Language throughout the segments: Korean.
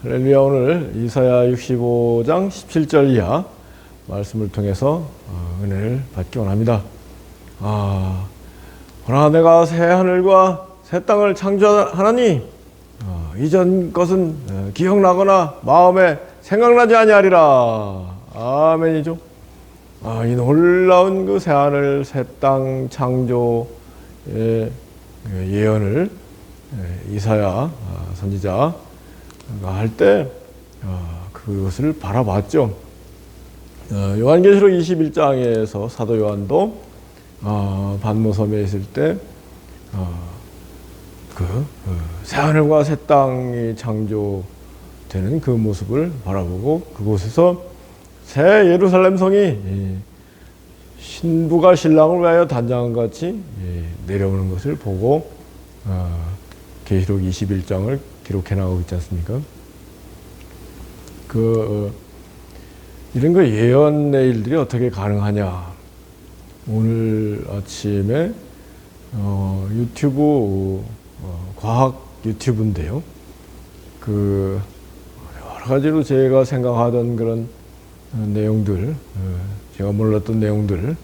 할렐루야. 오늘 이사야 65장 17절 이하 말씀을 통해서 은혜를 받기 원합니다. 그러나 내가 새 하늘과 새 땅을 창조하나니 이전 것은 기억나거나 마음에 생각나지 아니하리라. 아멘이죠. 이 놀라운 그 새 하늘 새 땅 창조의 예언을 이사야 선지자 할 때 그것을 바라봤죠. 요한계시록 21장에서 사도 요한도 반모섬에 있을 때 새하늘과 새 땅이 창조되는 그 모습을 바라보고 그곳에서 새 예루살렘 성이 신부가 신랑을 위하여 단장한 같이 내려오는 것을 보고 계시록 21장을 기록해 나가고 있지 않습니까? 이런 거 예언의 일들이 어떻게 가능하냐? 오늘 아침에 유튜브 과학 유튜브인데요. 여러 가지로 제가 생각하던 그런 내용들, 제가 몰랐던 내용들을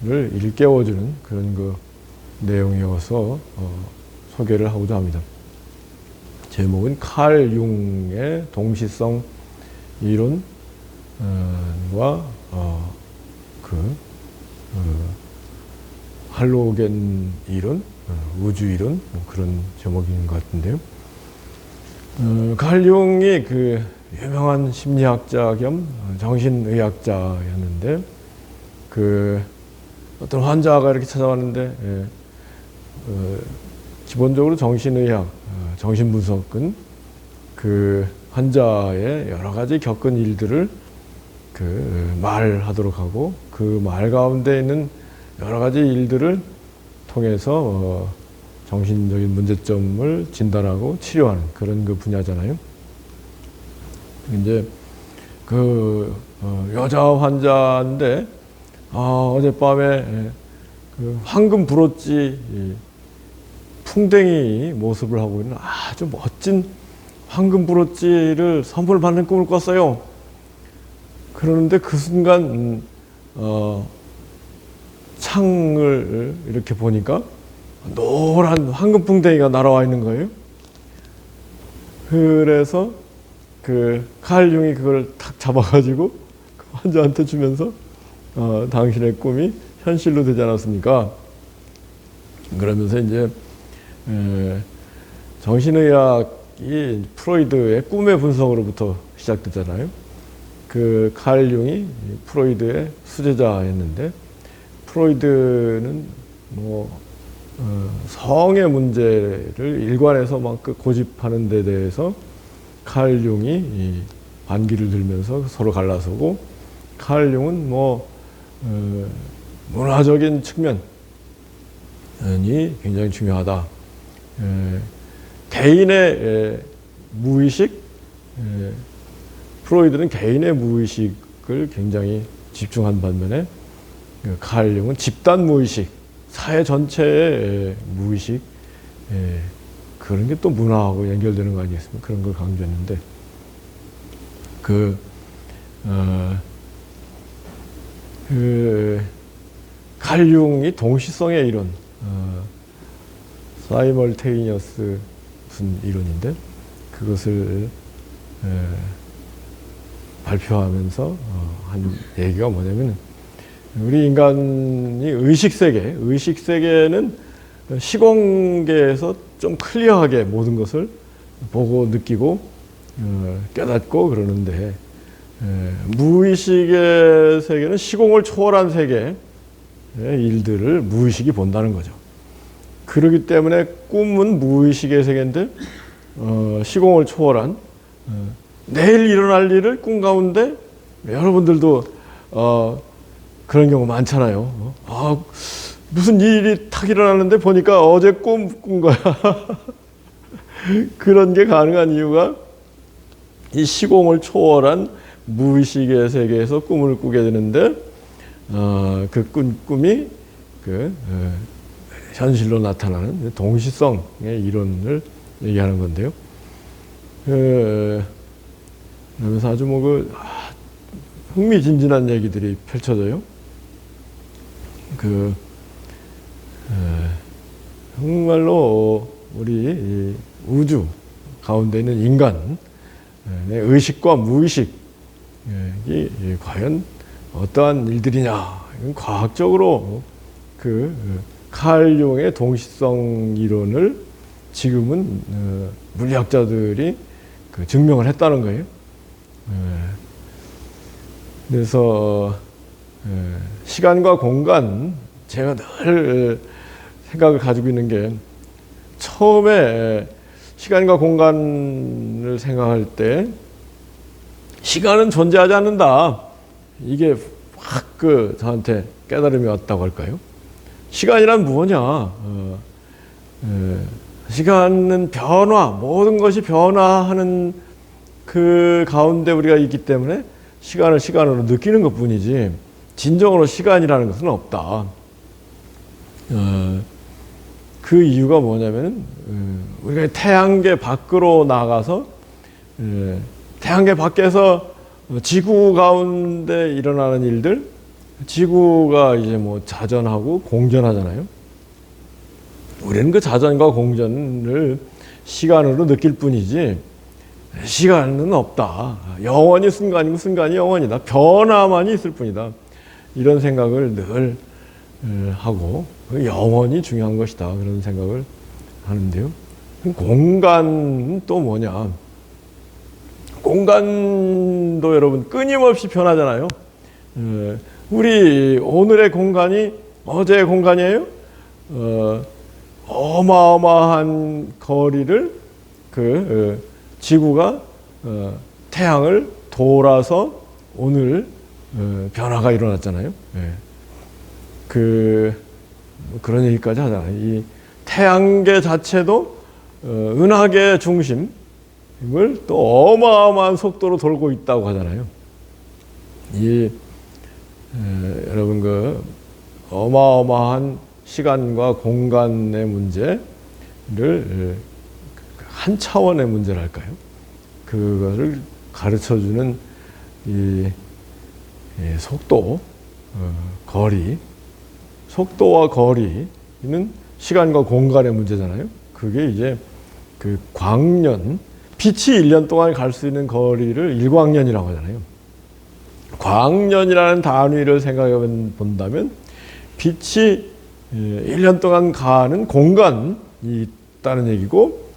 일깨워주는 그런 내용이어서 소개를 하고자 합니다. 제목은 칼 융의 동시성 이론과 할로겐 이론, 우주 이론 그런 제목인 것 같은데요. 칼 융이 유명한 심리학자 겸 정신의학자였는데 어떤 환자가 이렇게 찾아왔는데 기본적으로 정신의학, 정신분석은 환자의 여러 가지 겪은 일들을 말하도록 하고 그 말 가운데 있는 여러 가지 일들을 통해서 정신적인 문제점을 진단하고 치료하는 그런 분야잖아요. 이제 여자 환자인데 어젯밤에 황금 브로치 풍뎅이 모습을 하고 있는 아주 멋진 황금 브로치를 선물 받는 꿈을 꿨어요. 그러는데 그 순간 창을 이렇게 보니까 노란 황금 풍뎅이가 날아와 있는 거예요. 그래서 칼 융이 그걸 탁 잡아가지고 그 환자한테 주면서 당신의 꿈이 현실로 되지 않았습니까? 그러면서 이제 정신의학이 프로이드의 꿈의 분석으로부터 시작됐잖아요. 칼 융이 프로이드의 수제자였는데 프로이드는 성의 문제를 일관해서 막 고집하는 데 대해서 칼 융이 반기를 들면서 서로 갈라서고 칼 융은 문화적인 측면이 굉장히 중요하다. 개인의 무의식, 프로이드는 개인의 무의식을 굉장히 집중한 반면에 칼 융은 집단 무의식, 사회 전체의 무의식, 그런 게 또 문화하고 연결되는 거 아니겠습니까? 그런 걸 강조했는데, 칼 융이 동시성의 이론, 사이멀테이니어스 무슨 이론인데, 그것을 발표하면서 한 얘기가 뭐냐면, 우리 인간이 의식세계는 시공계에서 좀 클리어하게 모든 것을 보고 느끼고 깨닫고 그러는데 무의식의 세계는 시공을 초월한 세계의 일들을 무의식이 본다는 거죠. 그렇기 때문에 꿈은 무의식의 세계인데 시공을 초월한 내일 일어날 일을 꿈 가운데 여러분들도 그런 경우 많잖아요. 무슨 일이 탁 일어나는데 보니까 어제 꾼 거야. 그런 게 가능한 이유가 이 시공을 초월한 무의식의 세계에서 꿈을 꾸게 되는데 그 꿈이 현실로 나타나는 동시성의 이론을 얘기하는 건데요. 그러면서 아주 흥미진진한 얘기들이 펼쳐져요. 정말로 우리 우주 가운데 있는 인간의 의식과 무의식이 과연 어떠한 일들이냐. 이건 과학적으로 칼 융의 동시성 이론을 지금은 물리학자들이 증명을 했다는 거예요. 그래서 시간과 공간, 제가 늘 생각을 가지고 있는 게, 처음에 시간과 공간을 생각할 때 시간은 존재하지 않는다, 이게 확 저한테 깨달음이 왔다고 할까요? 시간이란 무엇이냐? 시간은 변화, 모든 것이 변화하는 그 가운데 우리가 있기 때문에 시간을 시간으로 느끼는 것 뿐이지 진정으로 시간이라는 것은 없다. 그 이유가 뭐냐면, 우리가 태양계 밖으로 나가서 태양계 밖에서 지구 가운데 일어나는 일들, 지구가 이제 자전하고 공전하잖아요. 우리는 그 자전과 공전을 시간으로 느낄 뿐이지 시간은 없다. 영원히 순간이고 순간이 영원이다. 변화만이 있을 뿐이다. 이런 생각을 늘 하고, 영원이 중요한 것이다, 그런 생각을 하는데요. 공간은 또 뭐냐? 공간도 여러분 끊임없이 변하잖아요. 우리 오늘의 공간이 어제의 공간이에요? 어마어마한 거리를 지구가 태양을 돌아서 오늘 변화가 일어났잖아요. 그런 얘기까지 하잖아요. 이 태양계 자체도 은하계 중심을 또 어마어마한 속도로 돌고 있다고 하잖아요. 여러분 어마어마한 시간과 공간의 문제를 한 차원의 문제랄까요? 그거를 가르쳐주는 이 속도, 거리, 속도와 거리는 시간과 공간의 문제잖아요. 그게 이제 광년, 빛이 1년 동안 갈 수 있는 거리를 일광년이라고 하잖아요. 광년이라는 단위를 생각해 본다면 빛이 1년 동안 가는 공간이 있다는 얘기고,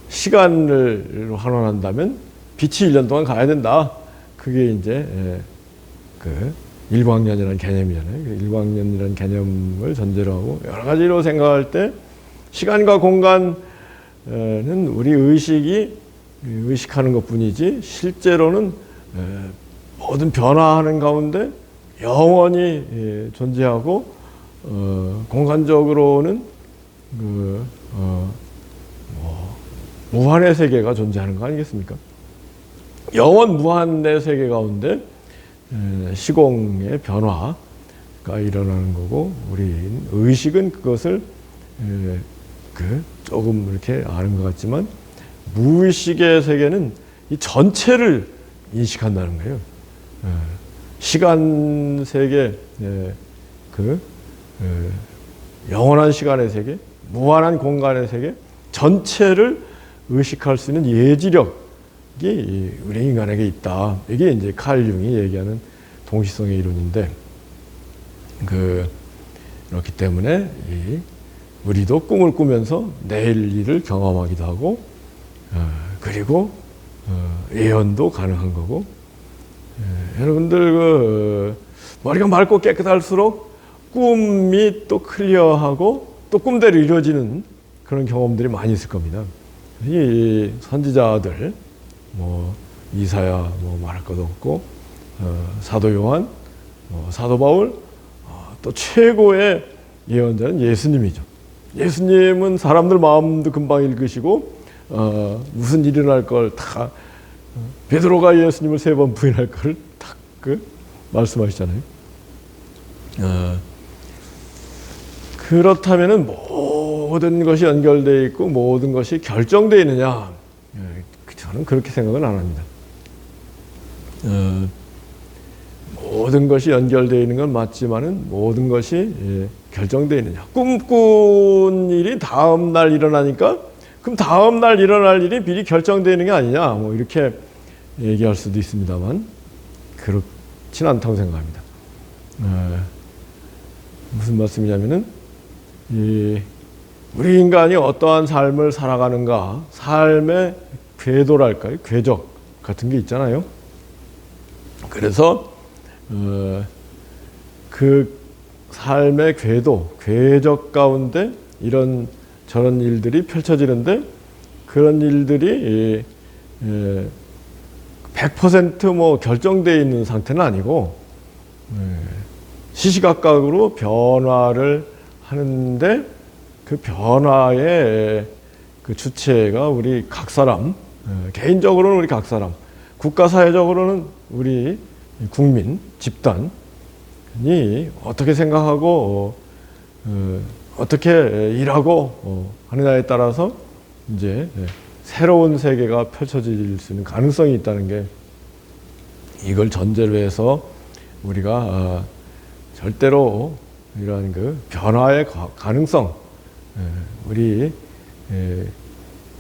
시간을 환원한다면 빛이 1년 동안 가야 된다. 그게 이제 일광년이라는 개념이잖아요. 일광년이라는 개념을 전제로 하고 여러 가지로 생각할 때 시간과 공간은 우리 의식이 의식하는 것뿐이지 실제로는 모든 변화하는 가운데 영원히 존재하고, 공간적으로는 무한의 세계가 존재하는 거 아니겠습니까? 영원 무한의 세계 가운데 시공의 변화가 일어나는 거고, 우리 의식은 그것을 조금 이렇게 아는 것 같지만, 무의식의 세계는 이 전체를 인식한다는 거예요. 시간 세계, 영원한 시간의 세계, 무한한 공간의 세계 전체를 의식할 수 있는 예지력이 우리 인간에게 있다. 이게 이제 칼 융이 얘기하는 동시성의 이론인데, 그렇기 때문에 우리도 꿈을 꾸면서 내일 일을 경험하기도 하고, 그리고 예언도 가능한 거고, 여러분들 머리가 맑고 깨끗할수록 꿈이 또 클리어하고 또 꿈대로 이루어지는 그런 경험들이 많이 있을 겁니다. 이 선지자들, 이사야 말할 것도 없고, 사도 요한, 사도 바울, 또 최고의 예언자는 예수님이죠. 예수님은 사람들 마음도 금방 읽으시고, 무슨 일이 일어날 걸 다, 베드로가 예수님을 3번 부인할 걸 딱 말씀하시잖아요. 그렇다면은 모든 것이 연결되어 있고 모든 것이 결정되어 있느냐? 저는 그렇게 생각은 안 합니다. 모든 것이 연결되어 있는 건 맞지만은 모든 것이 결정되어 있느냐. 꿈꾼 일이 다음 날 일어나니까 그럼 다음 날 일어날 일이 미리 결정되어 있는 게 아니냐. 뭐 이렇게 얘기할 수도 있습니다만 그렇진 않다고 생각합니다. 무슨 말씀이냐면은 우리 인간이 어떠한 삶을 살아가는가, 삶의 궤도랄까요? 궤적 같은 게 있잖아요. 그래서 그 삶의 궤도, 궤적 가운데 이런 저런 일들이 펼쳐지는데 그런 일들이 100% 뭐 결정되어 있는 상태는 아니고 시시각각으로 변화를 하는데 그 변화의 그 주체가 우리 각 사람, 개인적으로는 우리 각 사람, 국가사회적으로는 우리 국민, 집단이 어떻게 생각하고 어떻게 일하고 하느냐에 따라서 이제 새로운 세계가 펼쳐질 수 있는 가능성이 있다는 게 이걸 전제로 해서 우리가 절대로 이러한 그 변화의 가능성, 우리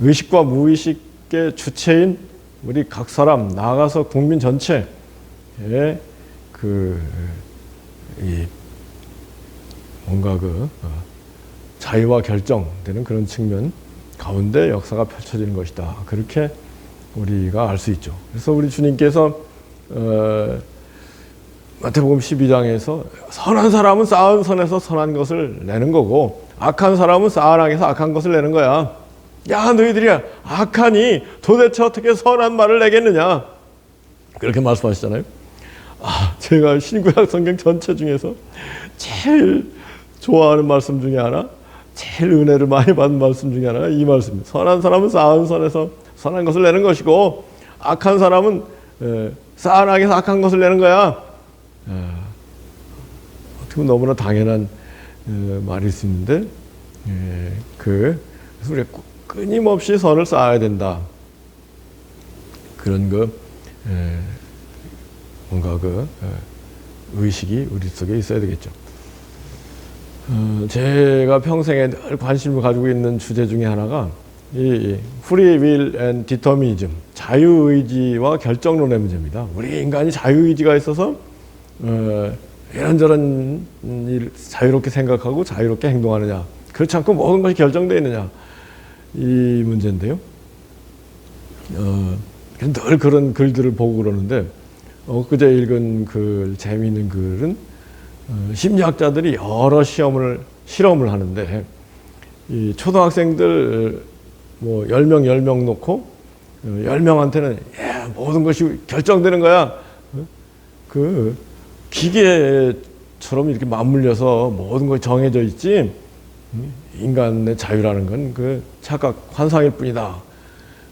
의식과 무의식의 주체인 우리 각 사람, 나아가서 국민 전체의 뭔가 자유와 결정되는 그런 측면 가운데 역사가 펼쳐지는 것이다. 그렇게 우리가 알 수 있죠. 그래서 우리 주님께서 마태복음 12장에서 선한 사람은 쌓은 선에서 선한 것을 내는 거고 악한 사람은 쌓은 악에서 악한 것을 내는 거야. 야, 너희들이 악하니 도대체 어떻게 선한 말을 내겠느냐. 그렇게 말씀하시잖아요. 제가 신구약 성경 전체 중에서 제일 좋아하는 말씀 중에 하나, 제일 은혜를 많이 받은 말씀 중에 하나가 이 말씀입니다. 선한 사람은 쌓은 선에서 선한 것을 내는 것이고 악한 사람은 쌓은 악에서 악한 것을 내는 거야. 어떻게 보면 너무나 당연한 말일 수 있는데 그래서 우리가 끊임없이 선을 쌓아야 된다. 그런 뭔가 의식이 우리 속에 있어야 되겠죠. 제가 평생에 늘 관심을 가지고 있는 주제 중에 하나가 이 Free Will and Determinism, 자유의지와 결정론의 문제입니다. 우리 인간이 자유의지가 있어서 이런저런 일 자유롭게 생각하고 자유롭게 행동하느냐, 그렇지 않고 모든 것이 결정되어 있느냐, 이 문제인데요. 늘 그런 글들을 보고 그러는데 엊그제 읽은 재미있는 글은 심리학자들이 여러 실험을 하는데 이 초등학생들 뭐 10명 놓고 10명한테는 모든 것이 결정되는 거야. 그 기계처럼 이렇게 맞물려서 모든 것이 정해져 있지 인간의 자유라는 건 그 착각, 환상일 뿐이다.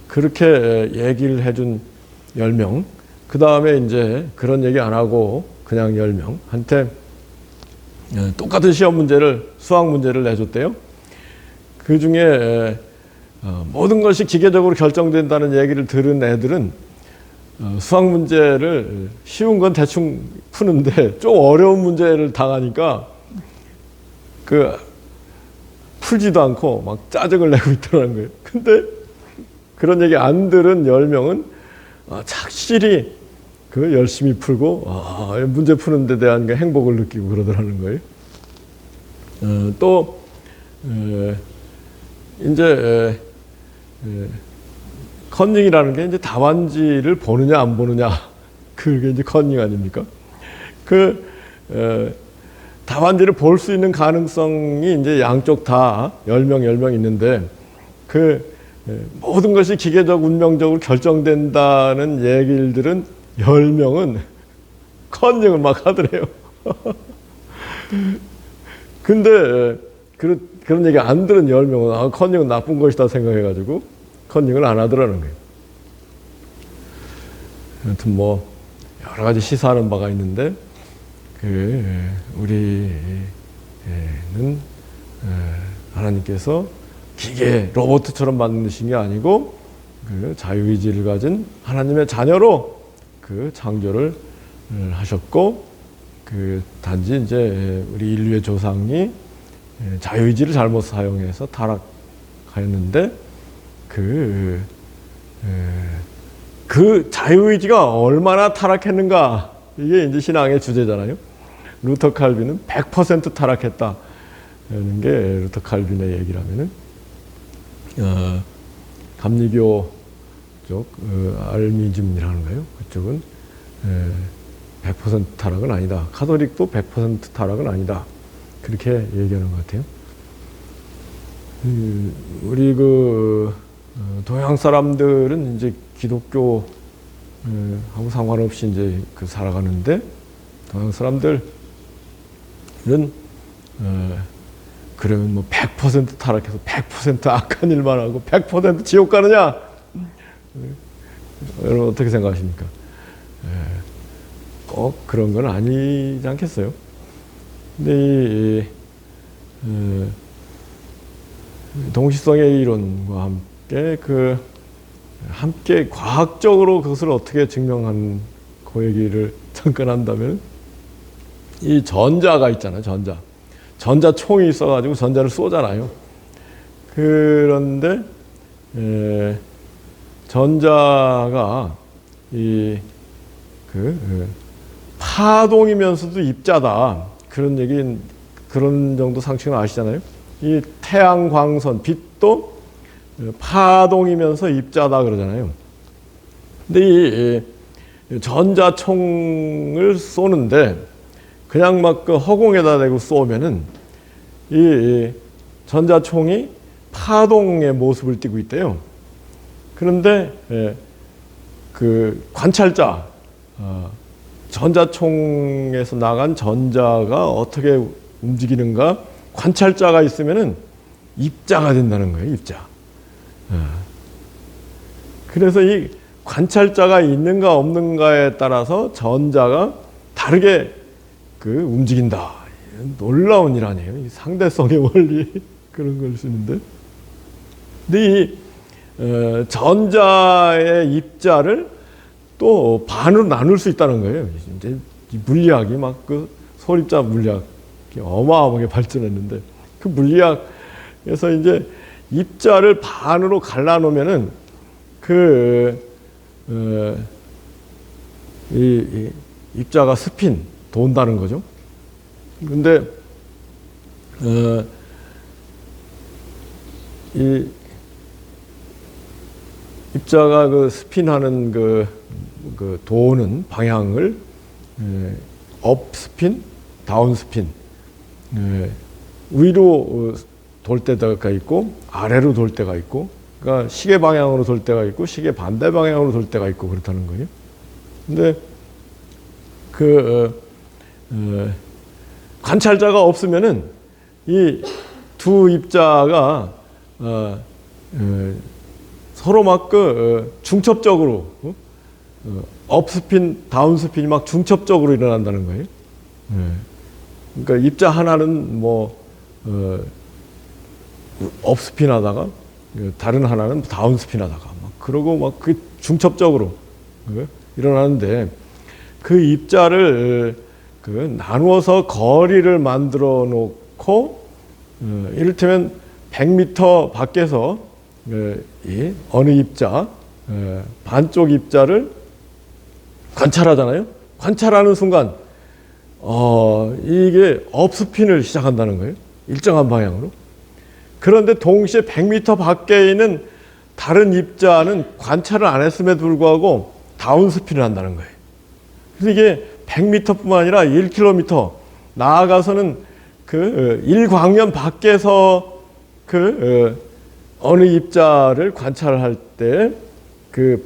그렇게 얘기를 해준 10명. 그 다음에 이제 그런 얘기 안 하고 그냥 10명한테 똑같은 시험 문제를, 수학 문제를 내줬대요. 그 중에 모든 것이 기계적으로 결정된다는 얘기를 들은 애들은 수학 문제를 쉬운 건 대충 푸는데 좀 어려운 문제를 당하니까 풀지도 않고 막 짜증을 내고 있더라는 거예요. 근데 그런 얘기 안 들은 10명은 착실히 열심히 풀고 문제 푸는 데 대한 행복을 느끼고 그러더라는 거예요. 또 이제 컨닝이라는 게 이제 답안지를 보느냐 안 보느냐, 그게 이제 컨닝 아닙니까? 답안지를 볼 수 있는 가능성이 이제 양쪽 다 10명 있는데 모든 것이 기계적 운명적으로 결정된다는 얘기들은 10명은 컨닝을 막 하더래요. 근데 그런 얘기 안 들은 10명은 컨닝은 나쁜 것이다 생각해가지고 컨닝을 안 하더라는 거예요. 아무튼 뭐 여러 가지 시사하는 바가 있는데 우리는 하나님께서 기계, 로봇처럼 만드신 게 아니고 그 자유의지를 가진 하나님의 자녀로 그 창조를 하셨고, 그 단지 이제 우리 인류의 조상이 자유의지를 잘못 사용해서 타락하였는데, 그 자유의지가 얼마나 타락했는가, 이게 이제 신앙의 주제잖아요. 루터 칼빈은 100% 타락했다는 게 루터 칼빈의 얘기라면은, 감리교 쪽 알미즘이라는 거예요. 그쪽은 100% 타락은 아니다. 카톨릭도 100% 타락은 아니다. 그렇게 얘기하는 것 같아요. 우리 동양 사람들은 이제 기독교 하고 상관없이 이제 살아가는데, 동양 사람들은 그러면 뭐 100% 타락해서 100% 악한 일만 하고 100% 지옥 가느냐? 여러분 어떻게 생각하십니까? 꼭 그런 건 아니지 않겠어요? 근데 동시성의 이론과 함께 함께 과학적으로 그것을 어떻게 증명한 그 얘기를 잠깐 한다면, 이 전자가 있잖아요. 전자총이 있어가지고 전자를 쏘잖아요. 그런데 전자가 파동이면서도 입자다. 그런 정도 상식은 아시잖아요. 이 태양광선, 빛도 파동이면서 입자다 그러잖아요. 근데 이 전자총을 쏘는데 그냥 막 그 허공에다 대고 쏘면은 이 전자총이 파동의 모습을 띠고 있대요. 그런데 그 관찰자, 전자총에서 나간 전자가 어떻게 움직이는가 관찰자가 있으면은 입자가 된다는 거예요. 입자. 그래서 이 관찰자가 있는가 없는가에 따라서 전자가 다르게 움직인다. 놀라운 일 아니에요. 이 상대성의 원리 그런 걸 쓰는데. 근데 이 전자의 입자를 또 반으로 나눌 수 있다는 거예요. 이제 물리학이 막 소립자 물리학이 어마어마하게 발전했는데, 그 물리학에서 이제 입자를 반으로 갈라놓으면은 이 입자가 스핀 돈다는 거죠. 근데 이 입자가 스핀하는 도는 방향을 업 스핀, 다운 스핀, 위로 돌 때가 있고 아래로 돌 때가 있고, 그러니까 시계 방향으로 돌 때가 있고 시계 반대 방향으로 돌 때가 있고 그렇다는 거예요. 근데 관찰자가 없으면은 이 두 입자가 서로 막 중첩적으로 업스핀, 다운스핀이 막 중첩적으로 일어난다는 거예요. 그러니까 입자 하나는 업스핀 하다가 다른 하나는 다운스핀 하다가 막 그러고 막 그 중첩적으로 일어나는데, 그 입자를 나누어서 거리를 만들어 놓고 이를테면 100m 밖에서 어느 입자, 반쪽 입자를 관찰하잖아요. 관찰하는 순간 이게 업스핀을 시작한다는 거예요. 일정한 방향으로. 그런데 동시에 100m 밖에 있는 다른 입자는 관찰을 안 했음에도 불구하고 다운스핀을 한다는 거예요. 그래서 이게 100m뿐만 아니라 1km 나아가서는 1광년 밖에서 어느 입자를 관찰할 때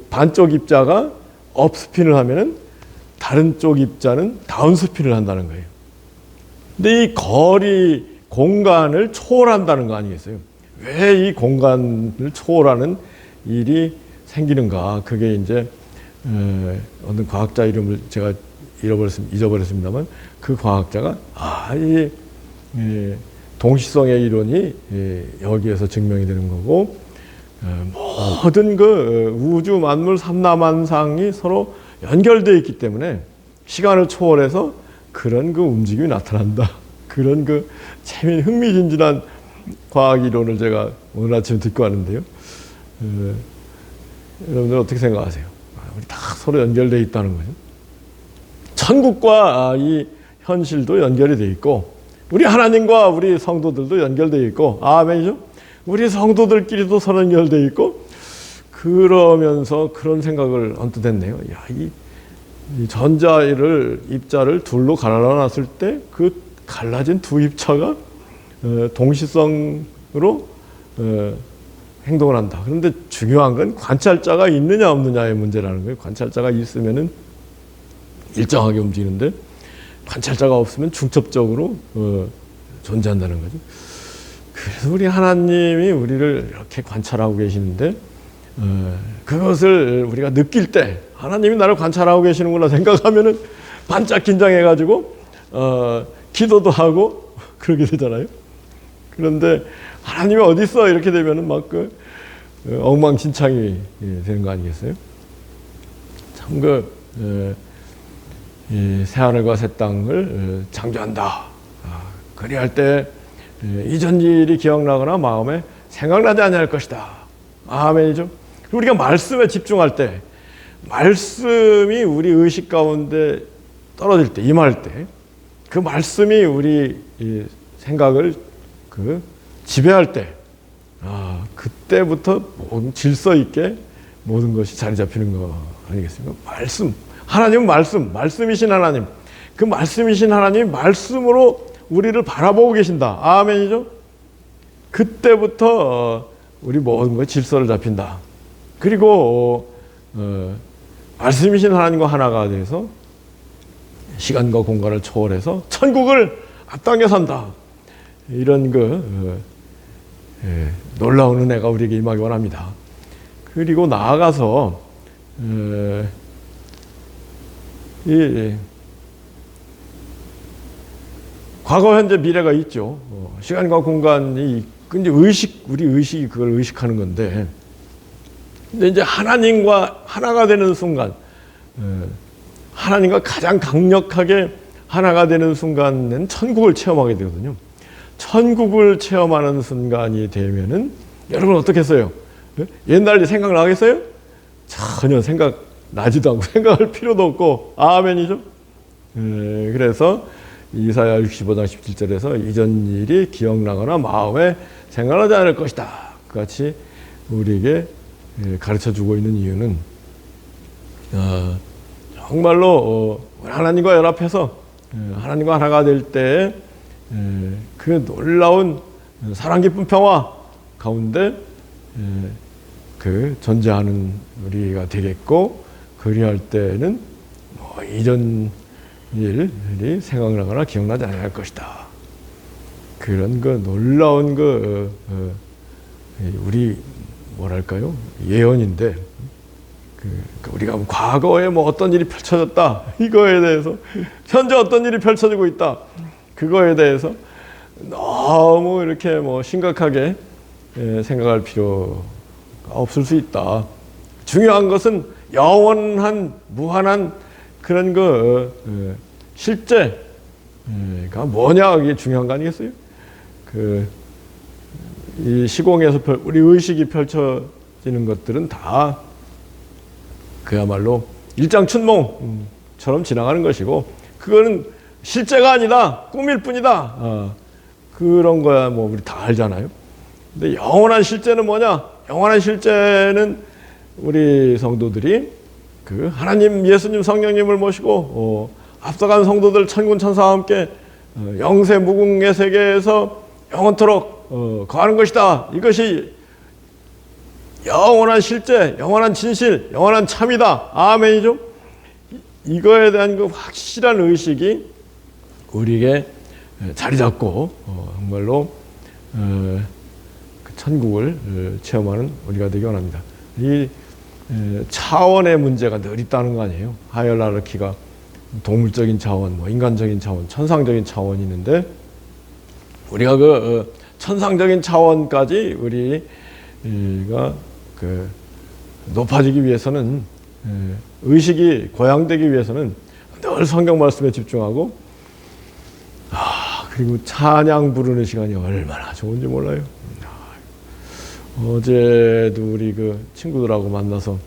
반쪽 입자가 업스핀을 하면은 다른 쪽 입자는 다운스핀을 한다는 거예요. 근데 이 거리, 공간을 초월한다는 거 아니겠어요? 왜 이 공간을 초월하는 일이 생기는가? 그게 이제 어느 과학자 이름을 제가 잊어버렸습니다만, 그 과학자가 이 동시성의 이론이 여기에서 증명이 되는 거고, 모든 그 우주 만물 삼라만상이 서로 연결되어 있기 때문에 시간을 초월해서 그런 그 움직임이 나타난다. 그런 그 재미있는 흥미진진한 과학 이론을 제가 오늘 아침에 듣고 왔는데요. 여러분들 어떻게 생각하세요? 우리 다 서로 연결되어 있다는 거죠. 천국과 이 현실도 연결이 되어 있고 우리 하나님과 우리 성도들도 연결되어 있고 아멘이죠. 우리 성도들끼리도 서로 연결되어 있고 그러면서 그런 생각을 언뜻 했네요. 야, 이 전자를 입자를 둘로 갈라놨을 때 그 갈라진 두 입자가 동시성으로 행동을 한다. 그런데 중요한 건 관찰자가 있느냐 없느냐의 문제라는 거예요. 관찰자가 있으면은 일정하게 움직이는데 관찰자가 없으면 중첩적으로 존재한다는 거죠. 그래서 우리 하나님이 우리를 이렇게 관찰하고 계시는데 그것을 우리가 느낄 때 하나님이 나를 관찰하고 계시는구나 생각하면은 반짝 긴장해가지고 기도도 하고 그러게 되잖아요. 그런데 하나님이 어디 있어 이렇게 되면은 막 그 엉망진창이 되는 거 아니겠어요? 참 이 새하늘과 새 땅을 창조한다. 그리할 때 이전 일이 기억나거나 마음에 생각나지 아니할 것이다. 아멘이죠. 우리가 말씀에 집중할 때 말씀이 우리 의식 가운데 떨어질 때 임할 때 그 말씀이 우리 생각을 지배할 때 그때부터 질서 있게 모든 것이 자리 잡히는 거 아니겠습니까? 말씀, 하나님은 말씀이신 하나님, 그 말씀이신 하나님이 말씀으로 우리를 바라보고 계신다. 아멘이죠? 그때부터 우리 모든 것이 질서를 잡힌다. 그리고 말씀이신 하나님과 하나가 돼서 시간과 공간을 초월해서 천국을 앞당겨 산다. 이런 놀라운 은혜가 우리에게 임하기 원합니다. 그리고 나아가서 과거, 현재, 미래가 있죠. 시간과 공간이 이제 우리 의식이 그걸 의식하는 건데, 근데 이제 하나님과 하나가 되는 순간, 하나님과 가장 강력하게 하나가 되는 순간은 천국을 체험하게 되거든요. 천국을 체험하는 순간이 되면은 여러분 어떻겠어요? 옛날 생각나겠어요? 전혀 생각나지도 않고 생각할 필요도 없고 아멘이죠. 그래서 이사야 65장 17절에서 이전 일이 기억나거나 마음에 생각나지 않을 것이다. 그같이 우리에게 가르쳐주고 있는 이유는 정말로 하나님과 연합해서 하나님과 하나가 될 때 그 놀라운 사랑 깊은 평화 가운데 존재하는 우리가 되겠고 그리할 때는 이전 일이 생각나거나 기억나지 않을 것이다. 그런 놀라운 우리 뭐랄까요? 예언인데 우리가 과거에 어떤 일이 펼쳐졌다 이거에 대해서 현재 어떤 일이 펼쳐지고 있다 그거에 대해서 너무 이렇게 심각하게 생각할 필요가 없을 수 있다. 중요한 것은 영원한 무한한 그런 실제가 뭐냐 이게 중요한 거 아니겠어요? 이 시공에서 우리 의식이 펼쳐지는 것들은 다 그야말로 일장춘몽처럼 지나가는 것이고 그거는 실제가 아니다 꿈일 뿐이다. 그런 거야 우리 다 알잖아요. 근데 영원한 실제는 뭐냐? 영원한 실제는 우리 성도들이 하나님, 예수님, 성령님을 모시고 앞서간 성도들 천군 천사와 함께 영세 무궁의 세계에서 영원토록 거하는 것이다. 이것이 영원한 실제, 영원한 진실, 영원한 참이다. 아멘이죠? 이거에 대한 확실한 의식이 우리에게 자리 잡고 정말로 천국을 체험하는 우리가 되기 원합니다. 이 차원의 문제가 늘 있다는 거 아니에요? 하이어라르키가 동물적인 차원, 인간적인 차원, 천상적인 차원이 있는데 우리가 천상적인 차원까지 우리가 그 높아지기 위해서는 의식이 고양되기 위해서는 늘 성경 말씀에 집중하고 그리고 찬양 부르는 시간이 얼마나 좋은지 몰라요. 어제도 우리 그 친구들하고 만나서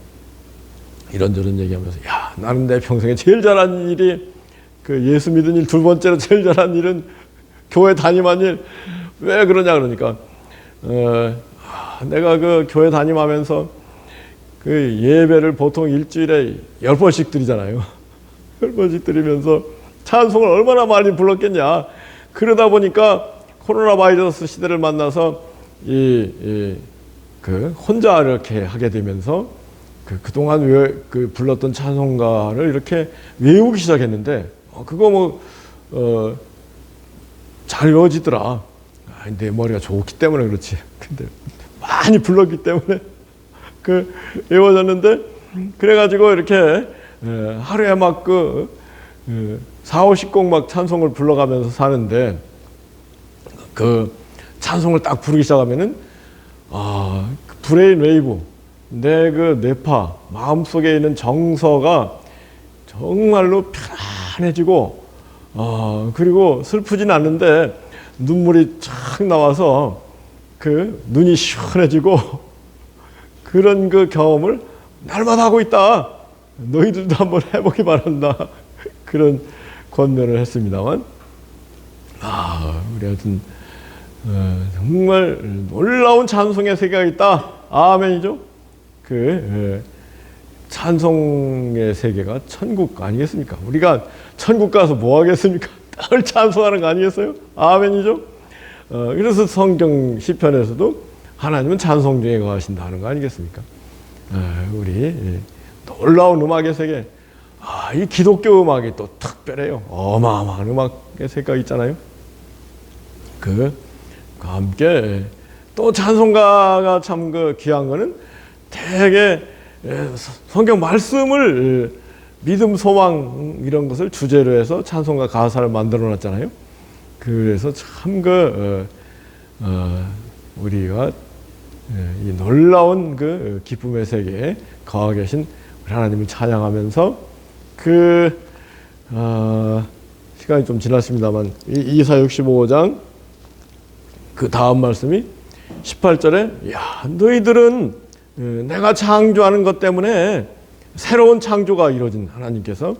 이런저런 얘기하면서 야 나는 내 평생에 제일 잘한 일이 그 예수 믿은 일 두 번째로 제일 잘한 일은 교회 담임한 일. 왜 그러냐 그러니까 내가 그 교회 담임하면서 그 예배를 보통 일주일에 10번씩 드리잖아요. 10번씩 드리면서 찬송을 얼마나 많이 불렀겠냐. 그러다 보니까 코로나 바이러스 시대를 만나서 그 혼자 이렇게 하게 되면서 그동안 불렀던 찬송가를 이렇게 외우기 시작했는데 그거 잘 외워지더라. 내 머리가 좋기 때문에 그렇지. 근데 많이 불렀기 때문에 외워졌는데 그래가지고 이렇게 하루에 막 4, 50곡 막 찬송을 불러가면서 사는데 그 찬송을 딱 부르기 시작하면은 그 브레인 웨이브 내 그 뇌파 마음속에 있는 정서가 정말로 편안해지고 그리고 슬프진 않는데 눈물이 착 나와서 그 눈이 시원해지고 그런 그 경험을 날마다 하고 있다. 너희들도 한번 해보기 바란다. 그런 권면을 했습니다만 우리 하여튼 정말 놀라운 찬송의 세계가 있다. 아멘이죠. 찬송의 세계가 천국 아니겠습니까? 우리가 천국 가서 뭐 하겠습니까? 늘 찬송하는 거 아니겠어요? 아멘이죠. 그래서 성경 시편에서도 하나님은 찬송 중에 거하신다는 거 아니겠습니까? 우리 놀라운 음악의 세계. 이 기독교 음악이 또 특별해요. 어마어마한 음악의 세계가 있잖아요. 그와 함께 또 찬송가가 참 귀한 거는 되게 성경 말씀을 믿음, 소망 이런 것을 주제로 해서 찬송가 가사를 만들어 놨잖아요. 그래서 참 우리가 이 놀라운 기쁨의 세계에 거하 계신 하나님을 찬양하면서 시간이 좀 지났습니다만 이사 65장 그 다음 말씀이 18절에 너희들은 내가 창조하는 것 때문에 새로운 창조가 이루어진 하나님께서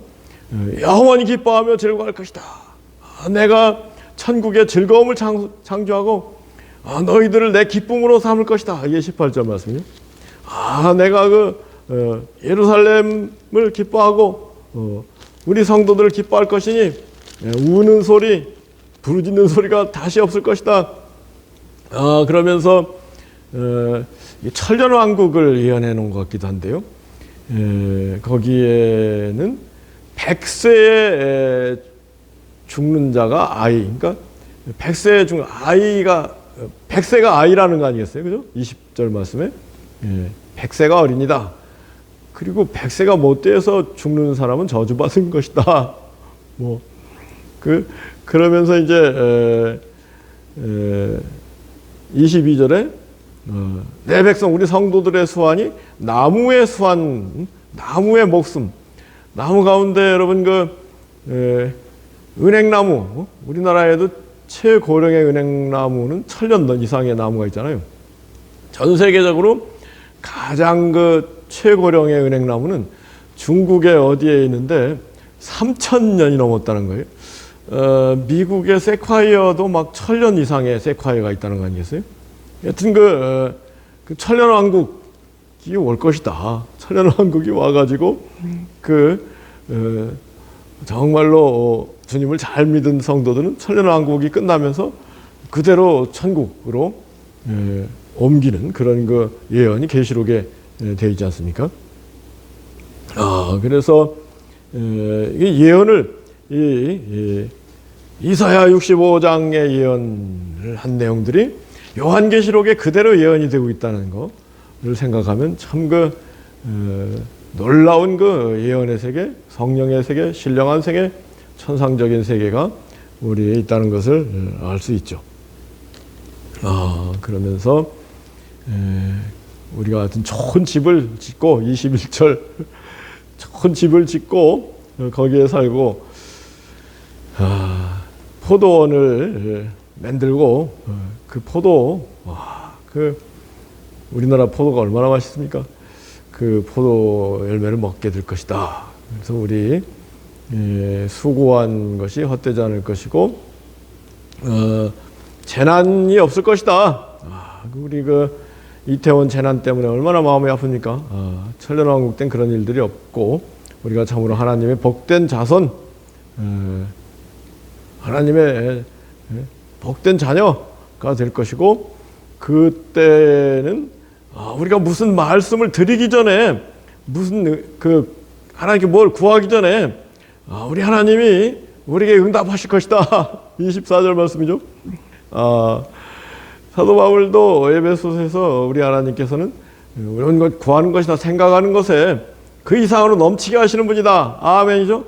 영원히 기뻐하며 즐거워할 것이다. 내가 천국의 즐거움을 창조하고 너희들을 내 기쁨으로 삼을 것이다. 이게 18절 말씀이에요. 내가 예루살렘을 기뻐하고 우리 성도들을 기뻐할 것이니 우는 소리, 부르짖는 소리가 다시 없을 것이다. 그러면서 천년왕국을 예언해 놓은 것 같기도 한데요. 거기에는 100세에 죽는 자가 아이, 그러니까 100세에 죽는 아이가 100세가 아이라는 거 아니겠어요? 그죠? 20절 말씀에 100세가 어린이다. 그리고 100세가 못 돼서 죽는 사람은 저주받은 것이다. 그러면서 이제 22절에 내 백성 우리 성도들의 수완이 나무의 수완, 나무의 목숨. 나무 가운데 여러분 은행나무, 우리나라에도 최고령의 은행나무는 1000년 이상의 나무가 있잖아요. 전 세계적으로 가장 최고령의 은행나무는 중국의 어디에 있는데 3000년이 넘었다는 거예요. 미국의 세콰이어도 막 1000년 이상의 세콰이어가 있다는 거 아니겠어요? 여튼 천년왕국이 올 것이다. 천년왕국이 와가지고 정말로 주님을 잘 믿은 성도들은 천년왕국이 끝나면서 그대로 천국으로 옮기는 그런 예언이 계시록에 되어 있지 않습니까? 그래서 이 예언을 이사야 65장의 예언을 한 내용들이 요한계시록에 그대로 예언이 되고 있다는 것을 생각하면 참 놀라운 예언의 세계, 성령의 세계, 신령한 세계, 천상적인 세계가 우리에 있다는 것을 알 수 있죠. 그러면서 우리가 하여튼 좋은 집을 짓고 21절 좋은 집을 짓고 거기에 살고 포도원을 만들고 그 포도 그 우리나라 포도가 얼마나 맛있습니까? 그 포도 열매를 먹게 될 것이다. 그래서 우리 수고한 것이 헛되지 않을 것이고 재난이 없을 것이다. 우리 그 이태원 재난 때문에 얼마나 마음이 아픕니까? 천년왕국 땐 그런 일들이 없고 우리가 참으로 하나님의 복된 자손, 하나님의 복된 자녀가 될 것이고 그때는 우리가 무슨 말씀을 드리기 전에 무슨 그 하나님께 뭘 구하기 전에 우리 하나님이 우리에게 응답하실 것이다. 24절 말씀이죠. 사도 바울도 에베소서에서 우리 하나님께서는 이런 것 구하는 것이다 생각하는 것에 그 이상으로 넘치게 하시는 분이다. 아멘이죠.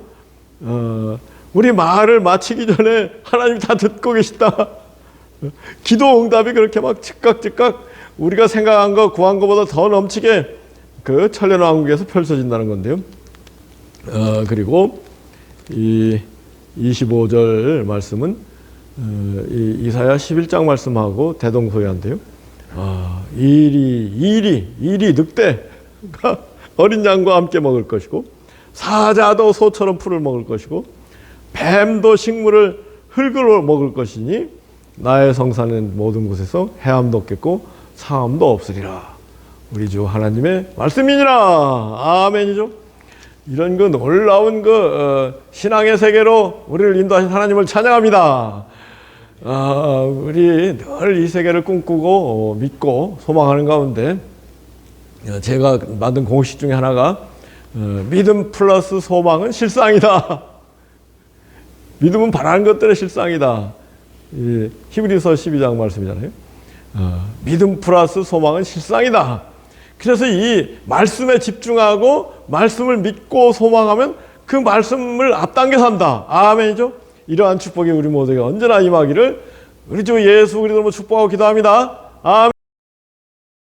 우리 말을 마치기 전에 하나님 다 듣고 계시다. 기도 응답이 그렇게 막 즉각 우리가 생각한 거 구한 것보다 더 넘치게 그 천년왕국에서 펼쳐진다는 건데요. 그리고 이 25절 말씀은 이사야 11장 말씀하고 대동소이한데요. 일이 늑대가 어린 양과 함께 먹을 것이고 사자도 소처럼 풀을 먹을 것이고 뱀도 식물을 흙으로 먹을 것이니 나의 성산은 모든 곳에서 해함도 없겠고 상함도 없으리라. 우리 주 하나님의 말씀이니라. 아멘이죠. 이런 그 놀라운 신앙의 세계로 우리를 인도하신 하나님을 찬양합니다. 우리 늘 이 세계를 꿈꾸고 믿고 소망하는 가운데 제가 만든 공식 중에 하나가 믿음 플러스 소망은 실상이다. 믿음은 바라는 것들의 실상이다. 히브리서 12장 말씀이잖아요. 믿음 플러스 소망은 실상이다. 그래서 이 말씀에 집중하고 말씀을 믿고 소망하면 그 말씀을 앞당겨 산다. 아멘이죠. 이러한 축복이 우리 모두에게 언제나 임하기를 우리 주 예수 그리스도로 축복하고 기도합니다. 아멘.